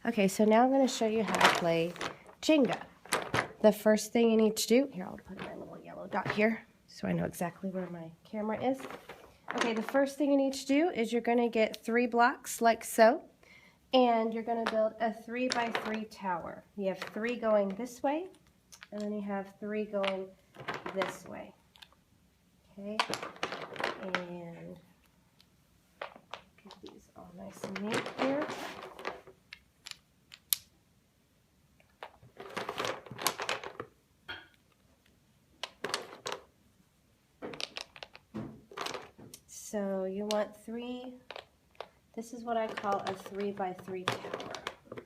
Okay, so now I'm going to show you how to play Jenga. The first thing you need to do, here I'll put my little yellow dot here so I know exactly where my camera is. Okay, the first thing you need to do is you're going to get 3 blocks like so, and you're going to build a 3x3 tower. You have 3 going this way, and then you have 3 going this way. Okay, and get these all nice and neat here. So you want 3, this is what I call a 3x3 tower.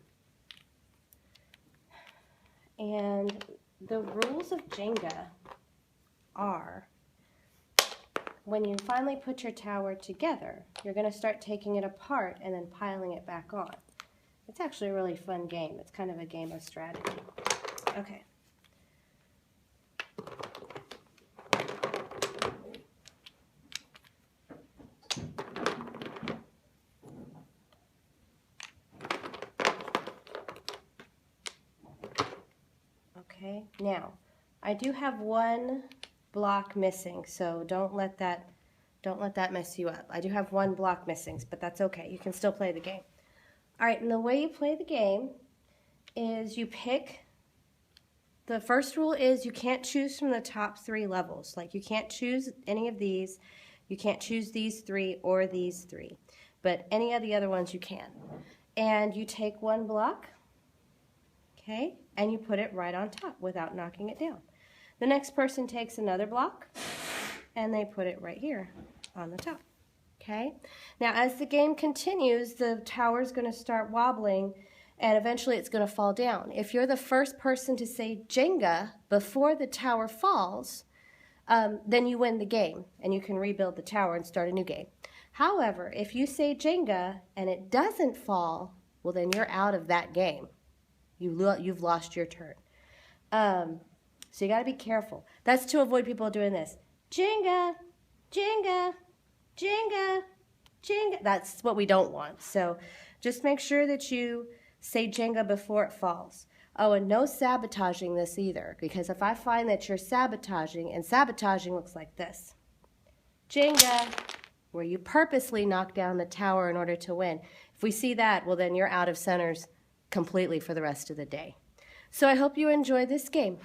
And the rules of Jenga are, when you finally put your tower together, you're going to start taking it apart and then piling it back on. It's actually a really fun game. It's kind of a game of strategy. Okay. Okay, now I do have 1 block missing, so don't let that mess you up. I do have 1 block missing, but that's okay. You can still play the game. All right, and the way you play the game is you pick, the first rule is you can't choose from the top 3 levels. Like you can't choose any of these. You can't choose these 3 or these 3, but any of the other ones you can. And you take 1 block, okay, and you put it right on top without knocking it down. The next person takes another block and they put it right here on the top. Okay? Now as the game continues, the tower is going to start wobbling and eventually it's going to fall down. If you're the first person to say Jenga before the tower falls, then you win the game and you can rebuild the tower and start a new game. However, if you say Jenga and it doesn't fall, well then you're out of that game. You've lost your turn. So you got to be careful. That's to avoid people doing this. Jenga, Jenga, Jenga, Jenga. That's what we don't want. So just make sure that you say Jenga before it falls. Oh, and no sabotaging this either, because if I find that you're sabotaging, and sabotaging looks like this. Jenga, where you purposely knock down the tower in order to win. If we see that, well then you're out of centers completely for the rest of the day. So I hope you enjoy this game.